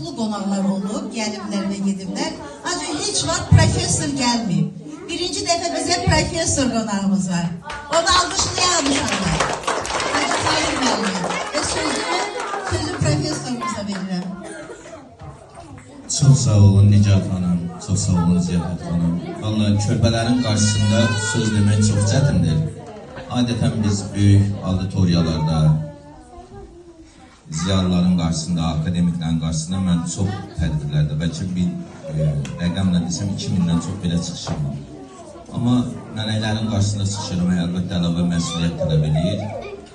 Qonaqlar olub, gəliblər və gediblər. Ancaq heç vaxt professor gəlməyib. Birinci dəfə bizə professor qonağımız var. Onu alqışlayalım inşallah. Hacı Xalid müəllim. Və sözü professorumuza verirəm. Çox sağ olun Nicat xanım, çox sağ olun Ziyafət xanım. Vallahi körpələrin qarşısında söz demək çox çətindir. Adətən biz böyük auditoriyalarda, ziyalıların qarşısında, akademiklərin qarşısında mən çox tədbirlərdə, bəlkə bir rəqəmlə desəm 2000-dən çox belə çıxışım. Amma mənəklərin qarşısında çıxışım əlbəttə əlavə məsuliyyət tələb edir.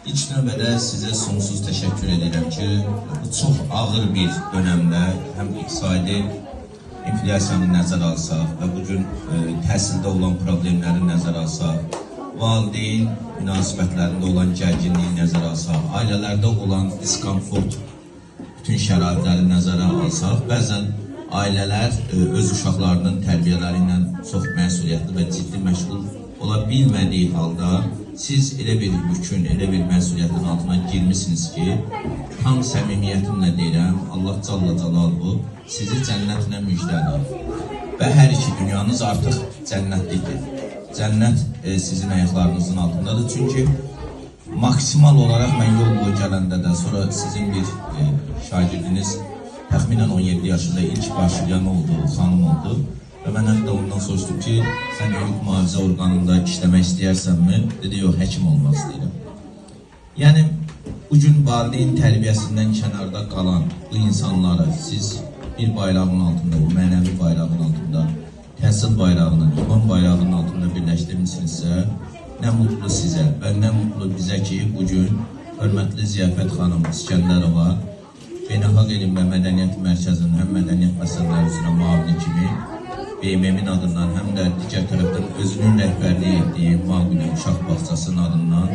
İlk növbədə sizə sonsuz təşəkkür edirəm ki, bu çox ağır bir dönəmdə həm iqtisadi inflyasiyanı nəzərə alsaq və bugün təhsildə olan problemləri nəzərə alsaq, valideyn münasibətlərində olan gərginliyi nəzərə alsaq, ailələrdə olan diskomfort, bütün şəraitləri nəzərə alsaq, bəzən ailələr öz uşaqlarının tərbiyələri ilə çox məsuliyyətli və ciddi məşğul ola bilmədiyi halda siz elə bir yükün, elə bir məsuliyyətin altına girmişsiniz ki, tam səmimiyyətimlə deyirəm, Allah Calla Calaluhu sizi cənnətlə müjdədir və hər iki dünyanız artıq cənnətlikdir. Cənnət sizin ayaqlarınızın altındadır. Çünki maksimal olaraq mən yol boyu gələndə də sonra sizin bir şagirdiniz təxminən 17 yaşında ilk başlayan oldu, xanım oldu. Və mən hətta ondan soruşdum ki, sən hüquq mühafizə orqanında işləmək istəyirsənmi? Dedi, yox, həkim olmaq istəyirəm. Yəni, bugün valideyn tərbiyəsindən kənarda qalan bu insanları siz bir bayrağın altında, bu mənəvi bayrağın altında, təhsil bayrağının, iman bayrağının altında birləşdirmişsinizsə, nə mutlu sizə və nə mutlu bizə ki, bugün hörmətli Ziyafət xanım İskəndərova Beynəlxalq Elm və Mədəniyyət Mərkəzinin həm mədəniyyət məsələləri üzrə müavini kimi BMM-in adından, həm də digər tərəfdən özünün rəhbərliyi etdiyi Maquli Uşaq Bağçasının adından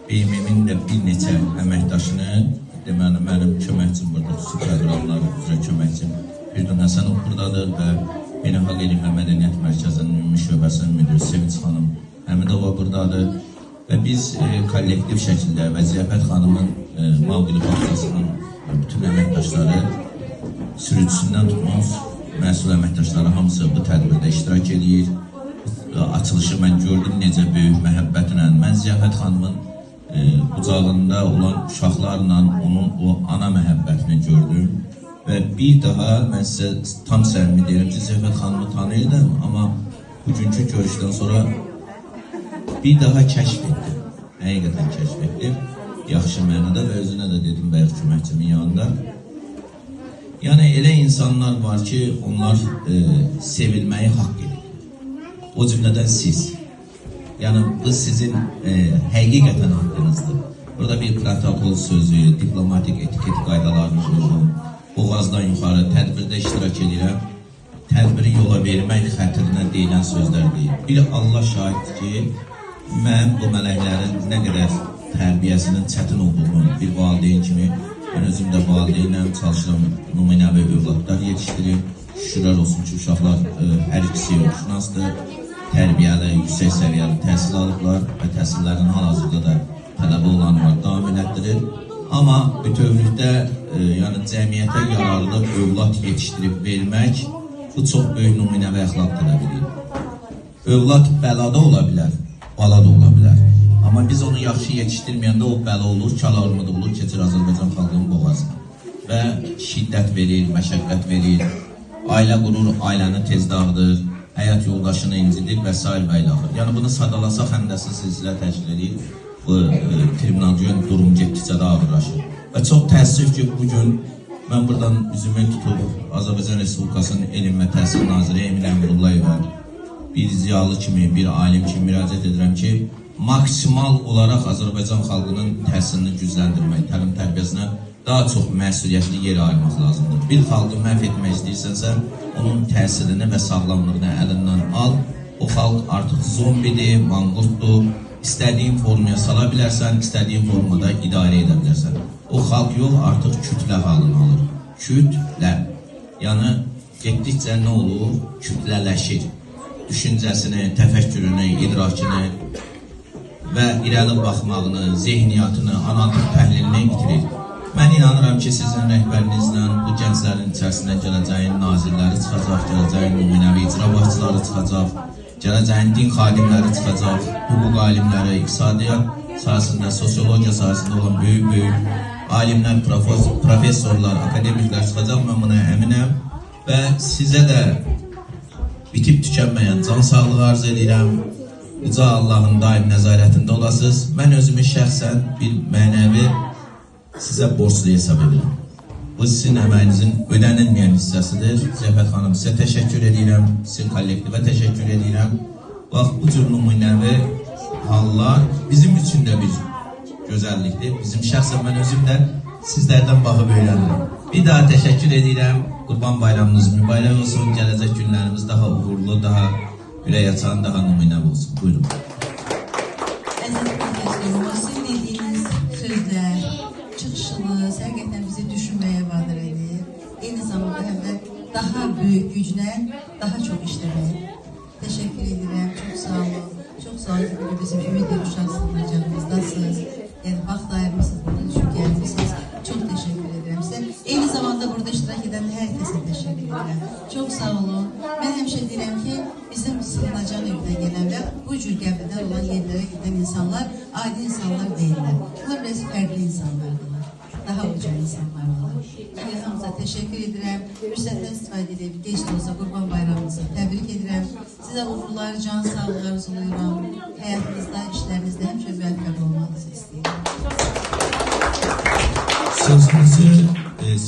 BMM-in də bir neçə əməkdaşını, deməli, mənim köməkçim burada, xüsusi proqramlar üzrə köməkçim Firdun Həsənov buradadır və Beynəlxalq Elm və Mədəniyyət Mərkəzinin ümumi şöbəsinin müdürü Sevinç xanım Həmidova buradadır və biz kollektiv şəkildə və Ziyafət xanımın Maquli Bağçasının bütün əməkdaşları, sürücüsündən tutmuş məsul əməkdaşları hamısı bu tədbirdə iştirak edir. Açılışı mən gördüm necə böyük məhəbbətlə. Mən Ziyafət xanımın qucağında olan uşaqlarla onun o ana məhəbbətini gördüm. Və bir daha mən sizə tam səmimi deyirəm ki, Ziyafət xanımı tanıyırdım, amma bugünkü görüşdən sonra bir daha kəşf etdim. Həqiqətən kəşf etdim. Yaxşı mənada və özünə də dedim bəyək köməkçimin yanında. Yəni elə insanlar var ki, onlar sevilməyi haqq edir. O cümlədən siz. Yəni bu sizin həqiqətən haqqınızdır. Burada bir protokol sözü, diplomatik etiket qaydalarına uyğun, boğazdan yuxarı tədbirdə iştirak edirəm. Tədbiri yola vermək xətrinə deyilən sözlər deyil. Bir Allah şahiddir ki, mən bu mələklərin nə qədər tərbiyəsinin çətin olduğunu bir valideyn kimi mən özüm də valideynlə çalışıram, nümunəvi övladlar yetişdirim. Şükürlər olsun ki, uşaqlar hər ikisi yoxşunasdır, tərbiyəli, yüksək səviyyəli təhsil alıblar və təhsillərin hal-hazırda da tələbə olanlar davam elətdirir. Amma bütövlükdə, yəni cəmiyyətə yararlı övlad yetişdirib vermək bu çox böyük nümunəvi əxlaq tələb edir. Övlad bəlada ola bilər, bala da ola bilər. Amma biz onu yaxşı yetişdirməyəndə o bəla olur, kəlarmıda olur, keçir Azərbaycan xalqının boğazına. Və şiddət verir, məşəqqət verir, ailə qurur, ailəni tez dağıdır, həyat yoldaşını incidir və s. və ilə axır. Yəni bunu sadalasaq həmdəsi silsilə təşkil edir, bu tribunal durum getdikcə də ağırlaşır. Və çox təəssüf ki, bugün mən buradan üzümü tutub Azərbaycan Respublikasının Elm və Təhsil Naziri Emin Əmrullayevə bir ziyalı kimi, bir alim kimi müraciət edirəm ki, maksimal olaraq Azərbaycan xalqının təhsilini gücləndirmək, təlim tərbiyəsinə daha çox məsuliyyətli yer ayırmaq lazımdır. Bir xalqı məhv etmək istəyirsənsə, onun təhsilini və sağlamlığını əlindən al. O xalq artıq zombidir, manqurtdur. İstədiyin formaya sala bilərsən, istədiyin formada idarə edə bilərsən. O xalq yox, artıq kütlə halını alır. Kütlə. Yəni, getdikcə nə olur? Kütlələşir. Düşüncəsini, təfəkkürünü, idrakini və irəli baxmağını, zehniyyatını, analitik təhlilini itirir. Mən inanıram ki, sizin rəhbərinizlə bu gənclərin içərisinə gələcəyin nazirləri çıxacaq, gələcəyin nümunəvi icra başçıları çıxacaq, gələcəyin din xadimləri çıxacaq, hüquq alimləri, iqtisadiyyat sahəsində, sosiologiya sahəsində olan böyük alimlər, professorlar, akademiklər çıxacaq, mən buna əminəm və sizə də bitib tükənməyən can sağlığı arz edirəm. Uca Allahın daim nəzarətində olasınız. Mən özümü şəxsən bir mənəvi sizə borclu hesab edirəm. Bu sizin əməyinizin ödənilməyən hissəsidir. Zəfət xanım, sizə təşəkkür edirəm, sizin kollektivə təşəkkür edirəm. Bax, bu cür nümunəvi hallar bizim üçün də bir gözəllikdir. Bizim şəxsən mən özüm də sizlərdən baxıb öyrəndim. Bir daha təşəkkür edirəm. Qurban bayramınız mübarək olsun. Gələcək günlərimiz daha uğurlu, daha ürək açan, daha nümunəvi olsun. Buyurun. Əziz professorumuz, sizin dediyiniz sözlər, çıxışınız həqiqətən bizi düşünməyə vadar edir. Eyni zamanda həm də daha böyük güclə daha çox işləməyə. Təşəkkür edirəm, çox sağ olun. Çox sağ olun ki, bizim ümid uşaq sınıracağımızdasınız. Yəni, vaxt ayırmışsınız, burada düşün gəlmişsiniz. Çox təşəkkür edirəm sizə. Eyni zamanda burada iştirak edən hər kəsə təşəkkür edirəm. Çox sağ olun. Mən həmişə deyirəm ki, bizim sığınacaq evdən gələn və bu cür qəbirdən olan yerlərə gedən insanlar adi insanlar deyirlər. Bunlar biraz fərqli insanlardılar. Daha uca insanlardılar. Sizə hamıza təşəkkür edirəm. Fürsətdən istifadə edib, gec də olsa Qurban bayramınızı təbrik edirəm. Sizə uğurlar, can sağlıqlar arzulayıram. Həyatınızda, işlərinizdə həmişə müvəffəq olmanızı istəyirəm. Sözünüzü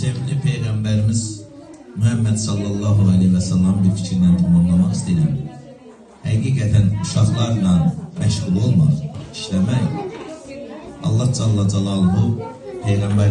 sevgili Peyğəmbərimiz Muhammed sallallahu aleyhi və sallam bir fikirlə tamamlamaq istəyirəm. Həqiqətən uşaqlarla məşğul olmaq, işləmək Allah Calla Calaluhu Peyğəmbər